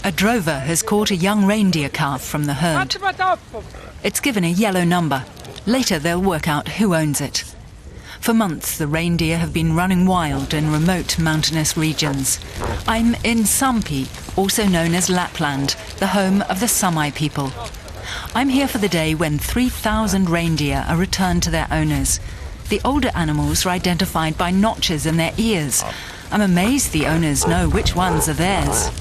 A drover has caught a young reindeer calf from the herd. It's given a yellow number. Later they'll work out who owns it. For months the reindeer have been running wild in remote mountainous regions. I'm in Sampi, also known as Lapland, the home of the Sami people. I'm here for the day when 3,000 reindeer are returned to their owners. The older animals are identified by notches in their ears. I'm amazed the owners know which ones are theirs.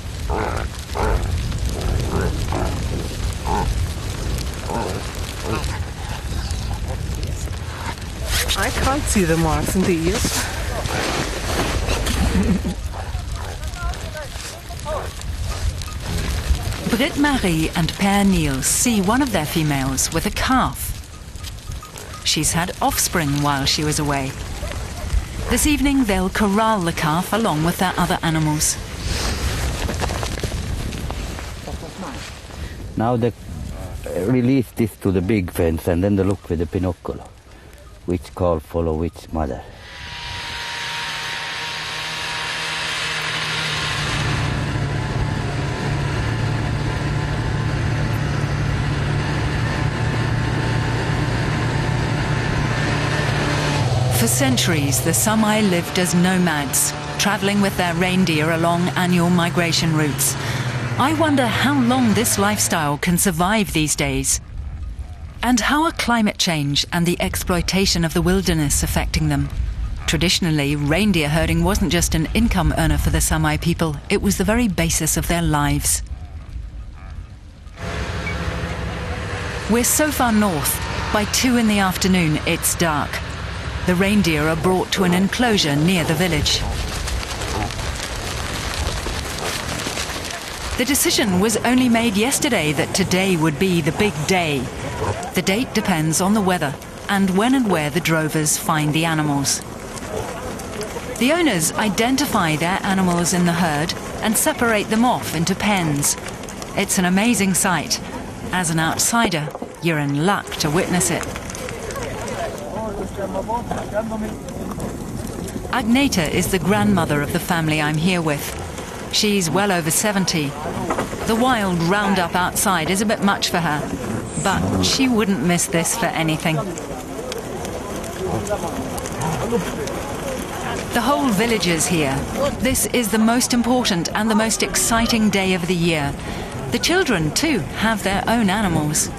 I can't see the marks in the ears. Britt-Marie and Père Niels see one of their females with a calf. She's had offspring while she was away. This evening they'll corral the calf along with their other animals. Now they release this to the big fence and then they look with the binocular, which calf follow which mother. For centuries, the Sami lived as nomads, travelling with their reindeer along annual migration routes. I wonder how long this lifestyle can survive these days. And how are climate change and the exploitation of the wilderness affecting them? Traditionally, reindeer herding wasn't just an income earner for the Sami people, it was the very basis of their lives. We're so far north, by 2 in the afternoon it's dark. The reindeer are brought to an enclosure near the village. The decision was only made yesterday that today would be the big day. The date depends on the weather and when and where the drovers find the animals. The owners identify their animals in the herd and separate them off into pens. It's an amazing sight. As an outsider, you're in luck to witness it. Agneta is the grandmother of the family I'm here with. She's well over 70. The wild roundup outside is a bit much for her, but she wouldn't miss this for anything. The whole village is here. This is the most important and the most exciting day of the year. The children, too, have their own animals.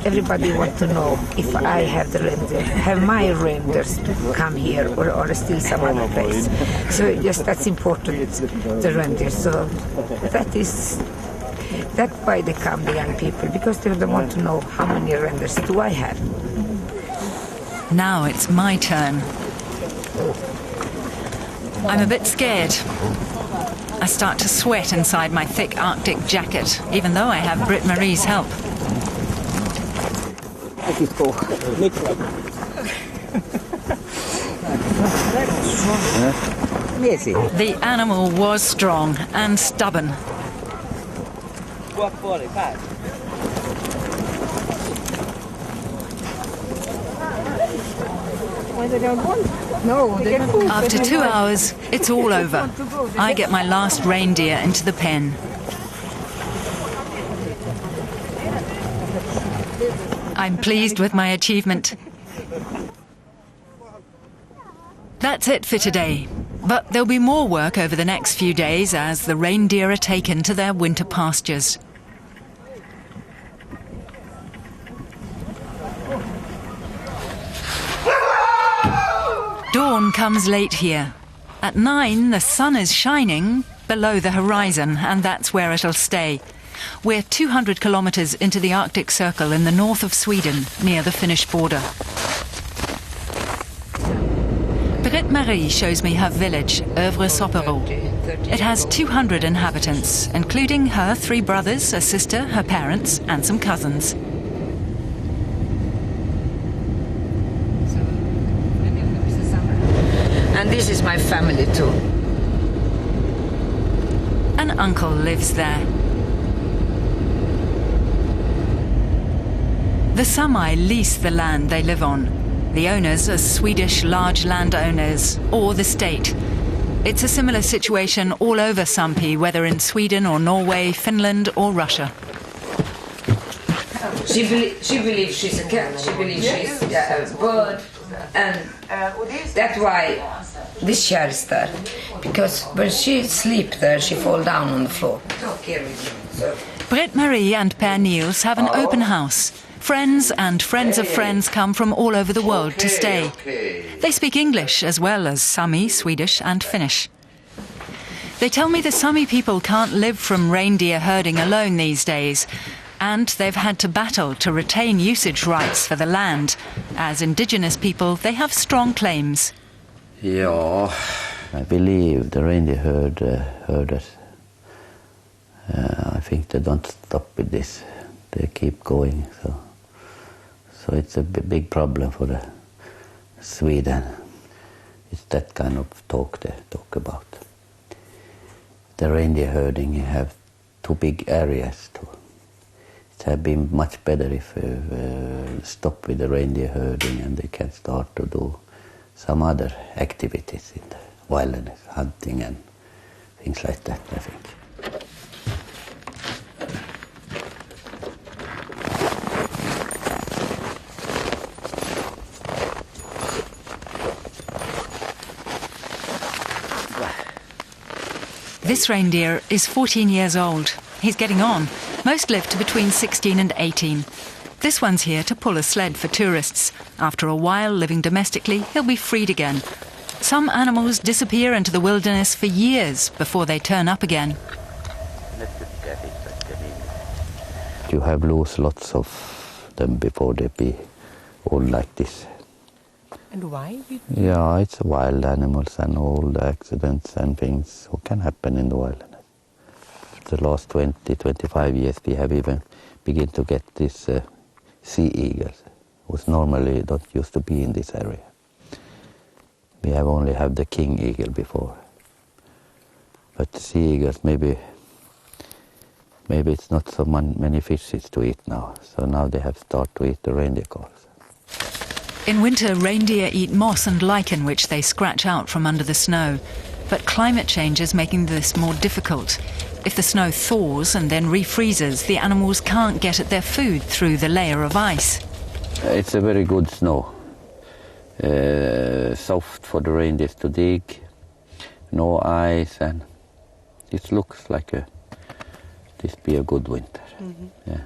Everybody wants to know if I have the reindeer, have my reindeers come here or still some other place. So yes, that's important, the reindeer. So that's why they come, the young people, because they want to know how many reindeers do I have. Now it's my turn. I'm a bit scared. I start to sweat inside my thick Arctic jacket, even though I have Britt-Marie's help. The animal was strong and stubborn. After 2 hours, it's all over. I get my last reindeer into the pen. I'm pleased with my achievement. That's it for today. But there'll be more work over the next few days as the reindeer are taken to their winter pastures. Dawn comes late here. At 9, the sun is shining below the horizon, and that's where it'll stay. We're 200 kilometers into the Arctic Circle in the north of Sweden, near the Finnish border. Britt-Marie shows me her village, Övre-Soppero. It has 200 inhabitants, including her 3 brothers, a sister, her parents, and some cousins. And this is my family too. An uncle lives there. The Sami lease the land they live on. The owners are Swedish large landowners or the state. It's a similar situation all over Sampi, whether in Sweden or Norway, Finland or Russia. She believes she's a cat, she believes she's a bird, and that's why this chair is there. Because when she sleeps there, she falls down on the floor. Britt-Marie and Per Niels have an open house. Friends and friends of friends come from all over the world to stay. They speak English as well as Sami, Swedish and Finnish. They tell me the Sami people can't live from reindeer herding alone these days, and they've had to battle to retain usage rights for the land. As indigenous people, they have strong claims. Yeah, I believe the reindeer herders, I think they don't stop with this. They keep going, so it's a big problem for Sweden. It's that kind of talk they talk about. The reindeer herding, you have two big areas. It had been much better if stop with the reindeer herding and they can start to do some other activities in the wilderness, hunting and things like that, I think. This reindeer is 14 years old. He's getting on. Most live to between 16 and 18. This one's here to pull a sled for tourists. After a while living domestically, he'll be freed again. Some animals disappear into the wilderness for years before they turn up again. You have lose lots of them before they be all like this. And why? Yeah, it's wild animals and all the accidents and things what can happen in the wilderness. The last 20-25 years we have even begun to get these sea eagles, which normally don't used to be in this area. We have only had the king eagle before. But the sea eagles, maybe it's not so many fishes to eat now. So now they have started to eat the reindeer calves. In winter, reindeer eat moss and lichen which they scratch out from under the snow. But climate change is making this more difficult. If the snow thaws and then refreezes, the animals can't get at their food through the layer of ice. It's a very good snow. Soft for the reindeers to dig, no ice, and it looks like this be a good winter. Yeah.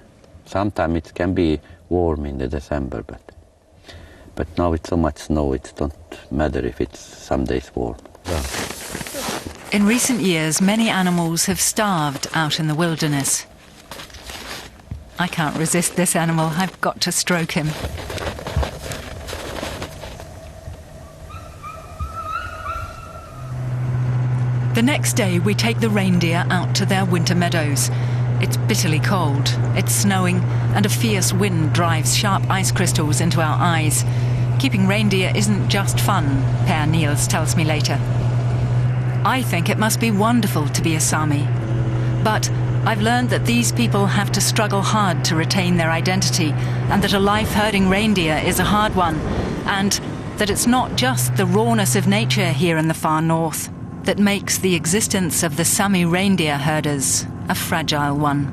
Sometimes it can be warm in the December, but now it's so much snow, it don't matter if it's some days warm. Yeah. In recent years, many animals have starved out in the wilderness. I can't resist this animal. I've got to stroke him. The next day, we take the reindeer out to their winter meadows. It's bitterly cold, it's snowing, and a fierce wind drives sharp ice crystals into our eyes. Keeping reindeer isn't just fun, Per Niels tells me later. I think it must be wonderful to be a Sami. But I've learned that these people have to struggle hard to retain their identity, and that a life herding reindeer is a hard one, and that it's not just the rawness of nature here in the far north that makes the existence of the Sami reindeer herders a fragile one.